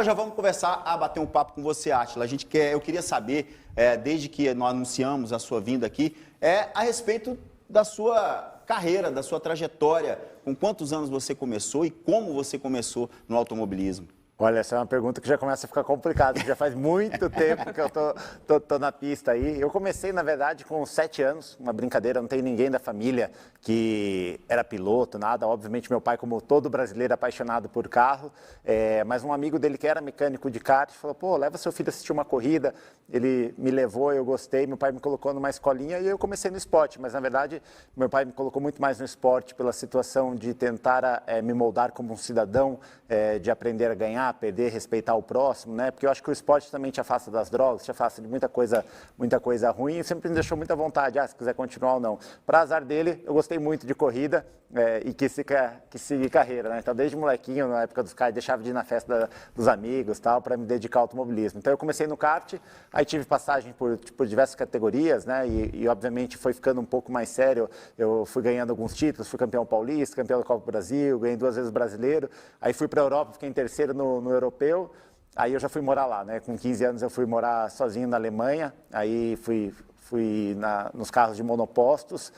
Já vamos conversar, bater um papo com você, Átila. Eu queria saber, desde que nós anunciamos a sua vinda aqui, a respeito da sua carreira, da sua trajetória. Com quantos anos você começou e como você começou no automobilismo? Olha, essa é uma pergunta que já começa a ficar complicada, já faz muito tempo que eu tô na pista aí. Eu comecei, na verdade, com 7 anos, uma brincadeira, não tem ninguém da família que era piloto, nada. Obviamente, meu pai, como todo brasileiro, apaixonado por carro, mas um amigo dele que era mecânico de kart falou, pô, leva seu filho a assistir uma corrida. Ele me levou, eu gostei, meu pai me colocou numa escolinha e eu comecei no esporte, mas, na verdade, meu pai me colocou muito mais no esporte pela situação de tentar me moldar como um cidadão, de aprender a ganhar, perder, respeitar o próximo, né? Porque eu acho que o esporte também te afasta das drogas, te afasta de muita coisa ruim e sempre me deixou muita vontade, se quiser continuar ou não. Para azar dele, eu gostei muito de corrida e quis seguir carreira, né? Então, desde molequinho, na época dos kart, deixava de ir na festa dos amigos, tal, para me dedicar ao automobilismo. Então, eu comecei no kart, aí tive passagem por diversas categorias, né? E, obviamente, foi ficando um pouco mais sério. Eu fui ganhando alguns títulos, fui campeão paulista, campeão da Copa do Brasil, ganhei 2 vezes brasileiro. Aí fui para a Europa, fiquei em terceiro no europeu. Aí eu já fui morar lá, né? Com 15 anos eu fui morar sozinho na Alemanha. Aí fui nos carros de monopostos,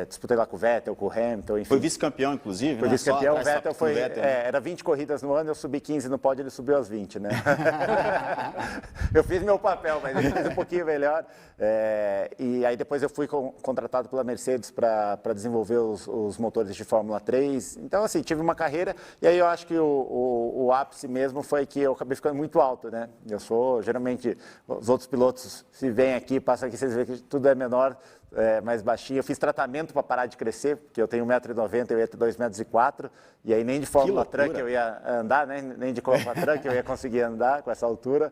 disputei lá com o Vettel, com o Hamilton, enfim. Foi vice-campeão, incluve, Foi né? vice-campeão, o Vettel foi, Vettel, né? era 20 corridas no ano, eu subi 15 no pódio, ele subiu aos 20, né? Eu fiz meu papel, mas ele fez um pouquinho melhor. E aí depois eu fui contratado pela Mercedes para desenvolver os motores de Fórmula 3. Então, assim, tive uma carreira, e aí eu acho que o ápice mesmo foi que eu acabei ficando muito alto, né? Geralmente, os outros pilotos, se vêm aqui, passam aqui, vocês veem que tudo é menor, mais baixinho. Eu fiz tratamento para parar de crescer, porque eu tenho 1,90 m, eu ia ter 2,04 m, e aí nem de Fórmula Truck eu ia andar, né? Nem de Fórmula Truck eu ia conseguir andar com essa altura.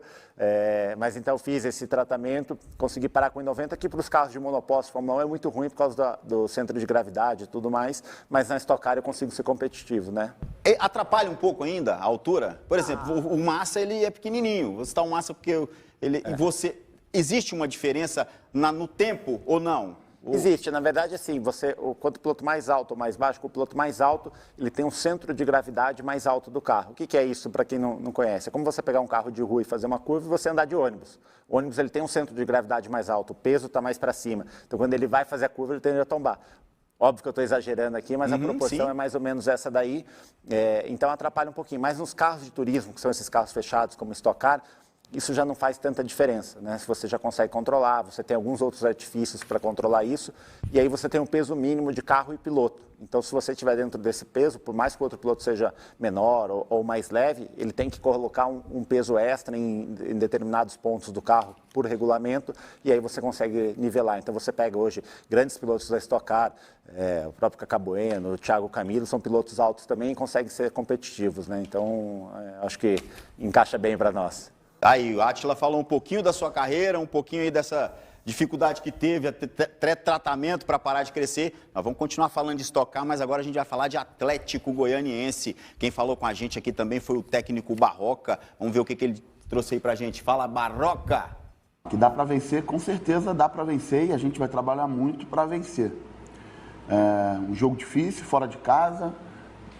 Mas então fiz esse tratamento, consegui parar com 1,90 m, que para os carros de monoposto Fórmula 1 é muito ruim por causa do centro de gravidade e tudo mais, mas na Stock Car eu consigo ser competitivo, né? E atrapalha um pouco ainda a altura? Por exemplo, o Massa, ele é pequenininho, você está um Massa porque e você... Existe uma diferença no tempo ou não? Existe, na verdade, assim, quanto o piloto mais alto ou mais baixo, o piloto mais alto, ele tem um centro de gravidade mais alto do carro. O que é isso, para quem não conhece? É como você pegar um carro de rua e fazer uma curva e você andar de ônibus. O ônibus ele tem um centro de gravidade mais alto, o peso está mais para cima. Então, quando ele vai fazer a curva, ele tende a tombar. Óbvio que eu estou exagerando aqui, mas a proporção é mais ou menos essa daí. Então, atrapalha um pouquinho. Mas nos carros de turismo, que são esses carros fechados, como Stock Car, isso já não faz tanta diferença, né? Se você já consegue controlar, você tem alguns outros artifícios para controlar isso, e aí você tem um peso mínimo de carro e piloto. Então, se você estiver dentro desse peso, por mais que o outro piloto seja menor ou mais leve, ele tem que colocar um peso extra em determinados pontos do carro por regulamento, e aí você consegue nivelar. Então, você pega hoje grandes pilotos da Stock Car, o próprio Cacá Bueno, o Thiago Camilo, são pilotos altos também e conseguem ser competitivos, né? Então, acho que encaixa bem para nós. Aí, o Átila falou um pouquinho da sua carreira, um pouquinho aí dessa dificuldade que teve, tratamento para parar de crescer. Nós vamos continuar falando de Stock Car, mas agora a gente vai falar de Atlético Goianiense. Quem falou com a gente aqui também foi o técnico Barroca. Vamos ver o que ele trouxe aí para a gente. Fala, Barroca! Que dá para vencer, com certeza dá para vencer, e a gente vai trabalhar muito para vencer. Um jogo difícil, fora de casa,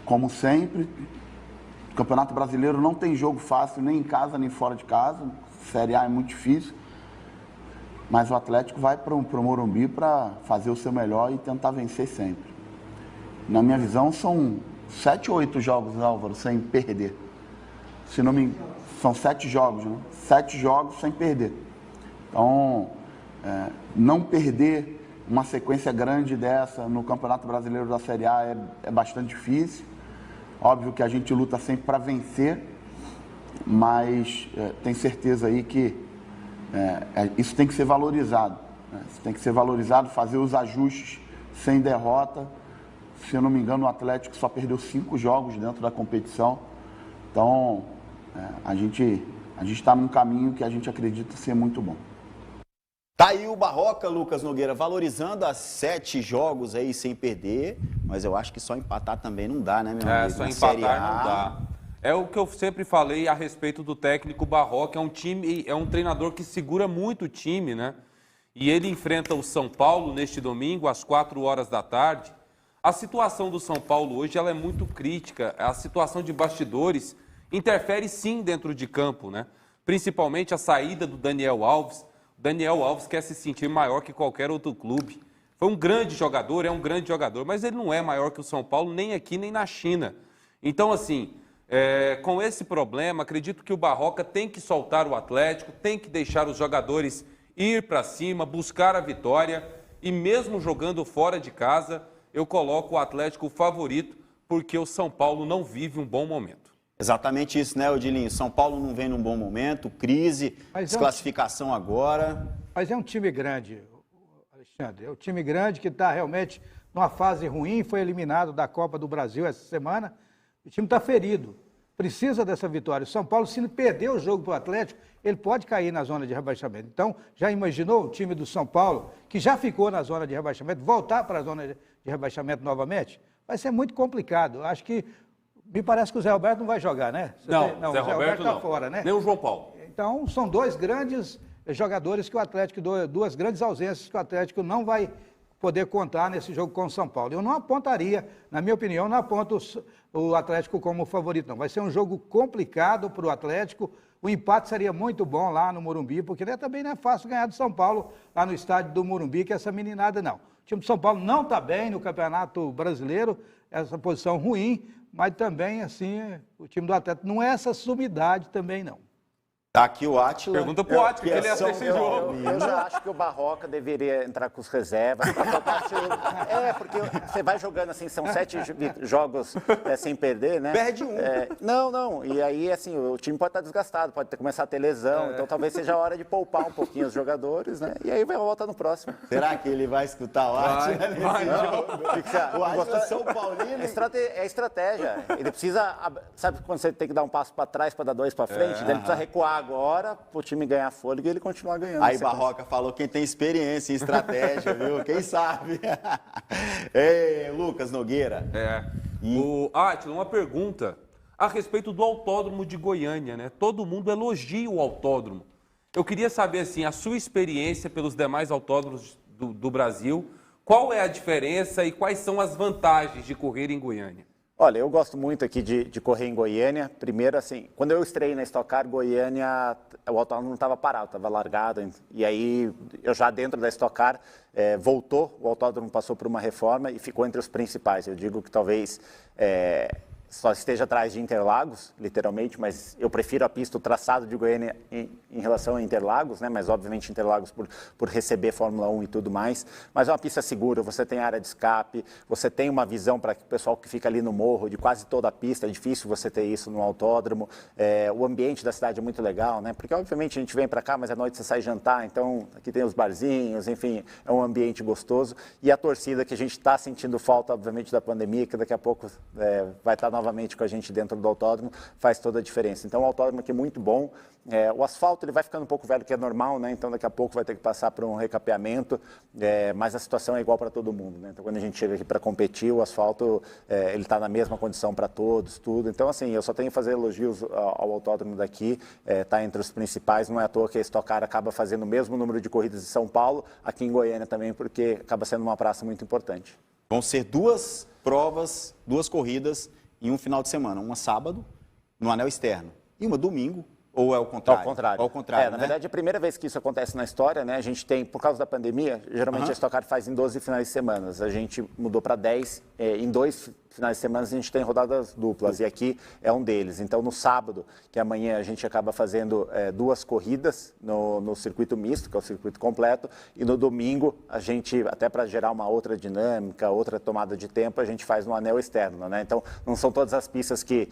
como sempre. O Campeonato Brasileiro não tem jogo fácil, nem em casa, nem fora de casa. Série A é muito difícil. Mas o Atlético vai para o Morumbi para fazer o seu melhor e tentar vencer sempre. Na minha visão, são 7 ou 8 jogos, Álvaro, sem perder. Se não me... São 7 jogos, né? 7 jogos sem perder. Então, não perder uma sequência grande dessa no Campeonato Brasileiro da Série A é bastante difícil. Óbvio que a gente luta sempre para vencer, mas tem certeza aí que isso tem que ser valorizado. Isso tem que ser valorizado, fazer os ajustes sem derrota. Se eu não me engano, o Atlético só perdeu 5 jogos dentro da competição. Então, a gente está num caminho que a gente acredita ser muito bom. Tá aí o Barroca, Lucas Nogueira, valorizando as 7 jogos aí sem perder, mas eu acho que só empatar também não dá, né, meu amigo? Só empatar não dá. É o que eu sempre falei a respeito do técnico Barroca, é um treinador que segura muito o time, né? E ele enfrenta o São Paulo neste domingo, às 4 horas da tarde. A situação do São Paulo hoje ela é muito crítica, a situação de bastidores interfere sim dentro de campo, né? Principalmente a saída do Daniel Alves. O Daniel Alves quer se sentir maior que qualquer outro clube. Foi um grande jogador, é um grande jogador, mas ele não é maior que o São Paulo nem aqui nem na China. Então, assim, com esse problema, acredito que o Barroca tem que soltar o Atlético, tem que deixar os jogadores ir para cima, buscar a vitória e mesmo jogando fora de casa, eu coloco o Atlético favorito porque o São Paulo não vive um bom momento. Exatamente isso, né, Odilinho? São Paulo não vem num bom momento, crise, desclassificação agora. Mas é um time grande, Alexandre. É um time grande que está realmente numa fase ruim, foi eliminado da Copa do Brasil essa semana. O time está ferido, precisa dessa vitória. O São Paulo, se perder o jogo para o Atlético, ele pode cair na zona de rebaixamento. Então, já imaginou o time do São Paulo, que já ficou na zona de rebaixamento, voltar para a zona de rebaixamento novamente? Vai ser muito complicado. Acho que, me parece que o Zé Roberto não vai jogar, né? Não, o Zé Roberto está fora, né? Nem o João Paulo. Então, são dois grandes jogadores que o Atlético, duas grandes ausências que o Atlético não vai poder contar nesse jogo com o São Paulo. Eu não apontaria, na minha opinião, não aponto o Atlético como favorito, não. Vai ser um jogo complicado para o Atlético. O empate seria muito bom lá no Morumbi, porque também não é fácil ganhar do São Paulo lá no estádio do Morumbi, que essa meninada não. O time do São Paulo não está bem no Campeonato Brasileiro, essa posição ruim, mas também, assim, o time do Atlético não é essa sumidade também, não. Tá aqui o Átila. Pergunta pro Átila, que ele assiste esse jogo. Eu já acho que o Barroca deveria entrar com os reservas. Porque você vai jogando assim, são 7 jogos sem perder, né? Perde um. Não. E aí, assim, o time pode estar desgastado, pode começar a ter lesão. Então, talvez seja a hora de poupar um pouquinho os jogadores, né? E aí vai voltar no próximo. Será que ele vai escutar o Átila? O Átila é São Paulino. É estratégia. Ele precisa... Sabe quando você tem que dar um passo para trás para dar 2 para frente? Ele precisa recuar agora para o time ganhar fôlego e ele continuar ganhando. Aí Barroca falou quem tem experiência em estratégia, viu? Quem sabe? Ei, Lucas Nogueira. O Átila, uma pergunta a respeito do autódromo de Goiânia, né? Todo mundo elogia o autódromo. Eu queria saber, assim, a sua experiência pelos demais autódromos do Brasil, qual é a diferença e quais são as vantagens de correr em Goiânia? Olha, eu gosto muito aqui de correr em Goiânia. Primeiro, assim, quando eu estreiei na Stock Car, Goiânia, o autódromo não estava parado, estava largado. E aí, eu já dentro da Stock Car, voltou, o autódromo passou por uma reforma e ficou entre os principais. Eu digo que talvez só esteja atrás de Interlagos, literalmente, mas eu prefiro a pista, o traçado de Goiânia em relação a Interlagos, né? Mas obviamente Interlagos por receber Fórmula 1 e tudo mais. Mas é uma pista segura, você tem área de escape, você tem uma visão para o pessoal que fica ali no morro de quase toda a pista, é difícil você ter isso no autódromo. O ambiente da cidade é muito legal, né? Porque obviamente a gente vem para cá, mas à noite você sai jantar, então aqui tem os barzinhos, enfim, é um ambiente gostoso. E a torcida que a gente está sentindo falta, obviamente, da pandemia, que daqui a pouco vai estar novamente com a gente dentro do autódromo, faz toda a diferença. Então, o autódromo aqui é muito bom. O asfalto ele vai ficando um pouco velho, que é normal, né? Então, daqui a pouco vai ter que passar por um recapeamento, mas a situação é igual para todo mundo, né? Então, quando a gente chega aqui para competir, o asfalto ele está na mesma condição para todos, tudo. Então, assim, eu só tenho que fazer elogios ao autódromo daqui, está entre os principais. Não é à toa que a Stock Car acaba fazendo o mesmo número de corridas de São Paulo, aqui em Goiânia também, porque acaba sendo uma praça muito importante. Vão ser 2 provas, 2 corridas em um final de semana. Uma sábado, no anel externo, e uma domingo, ou é o contrário? Ao contrário. Né? Na verdade, é a primeira vez que isso acontece na história, né? A gente tem, por causa da pandemia, geralmente a Stock Car faz em 12 finais de semana. A gente mudou para 10, em 2 finais de semana a gente tem rodadas duplas, e aqui é um deles. Então, no sábado, que amanhã a gente acaba fazendo 2 corridas no circuito misto, que é o circuito completo, e no domingo, a gente, até para gerar uma outra dinâmica, outra tomada de tempo, a gente faz no anel externo, né? Então, não são todas as pistas que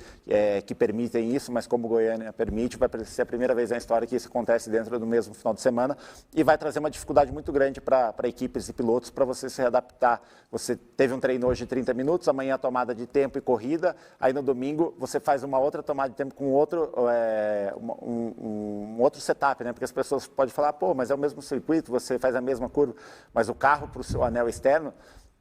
permitem isso, mas como Goiânia permite, vai ser a primeira vez na história que isso acontece dentro do mesmo final de semana, e vai trazer uma dificuldade muito grande para equipes e pilotos, para você se adaptar. Você teve um treino hoje de 30 minutos, amanhã a tomada de tempo e corrida, aí no domingo você faz uma outra tomada de tempo com outro, um outro setup, né? Porque as pessoas podem falar, pô, mas é o mesmo circuito, você faz a mesma curva, mas o carro para o seu anel externo,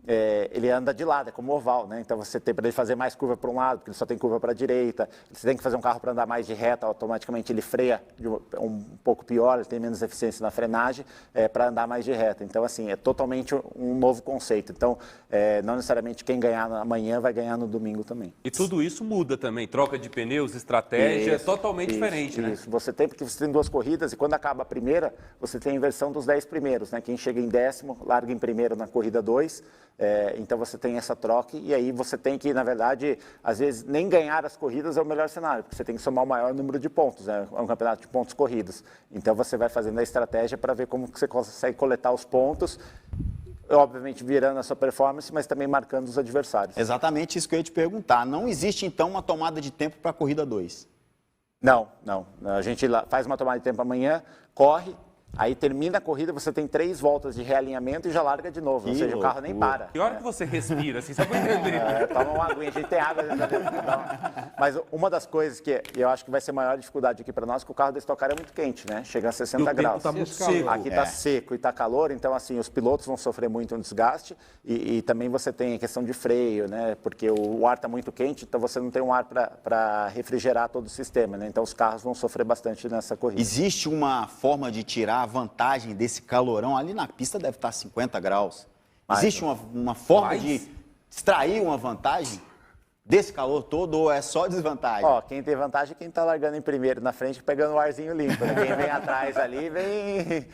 ele anda de lado, é como oval, né? Então você tem para ele fazer mais curva para um lado, porque ele só tem curva para a direita. Você tem que fazer um carro para andar mais de reta, automaticamente ele freia um pouco pior, ele tem menos eficiência na frenagem para andar mais de reta. Então, assim, é totalmente um novo conceito. Então, não necessariamente quem ganhar amanhã vai ganhar no domingo também. E tudo isso muda também, troca de pneus, estratégia, é totalmente diferente, né? Isso, porque você tem 2 corridas e quando acaba a primeira, você tem a inversão dos 10 primeiros, né? Quem chega em 10º, larga em primeiro na corrida 2, então você tem essa troca e aí você tem que, na verdade, às vezes nem ganhar as corridas é o melhor cenário, porque você tem que somar o maior número de pontos, né? É um campeonato de pontos corridos. Então você vai fazendo a estratégia para ver como que você consegue coletar os pontos, obviamente virando a sua performance, mas também marcando os adversários. Exatamente isso que eu ia te perguntar. Não existe, então, uma tomada de tempo para a corrida 2? Não. A gente faz uma tomada de tempo amanhã, corre, aí termina a corrida, você tem 3 voltas de realinhamento e já larga de novo. Ou seja, o carro nem para. Que hora que você respira, assim, só para entender. Toma uma aguinha, a gente tem água dentro da Mas uma das coisas que eu acho que vai ser a maior dificuldade aqui para nós é que o carro da Stock Car é muito quente, né? Chega a 60 graus. Está muito seco. Aqui está seco e está calor, então assim, os pilotos vão sofrer muito um desgaste e também você tem a questão de freio, né? Porque o ar está muito quente, então você não tem um ar para refrigerar todo o sistema, né? Então os carros vão sofrer bastante nessa corrida. Existe uma forma de tirar a vantagem desse calorão? Ali na pista deve estar 50 graus. Existe uma forma de extrair uma vantagem desse calor todo ou é só desvantagem? Quem tem vantagem é quem está largando em primeiro na frente, pegando o arzinho limpo, né? Quem vem atrás ali, vem,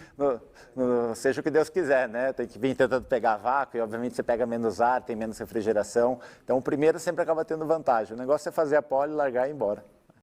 seja o que Deus quiser, né? Tem que vir tentando pegar vácuo e obviamente você pega menos ar, tem menos refrigeração. Então o primeiro sempre acaba tendo vantagem. O negócio é fazer a pole, largar e ir embora.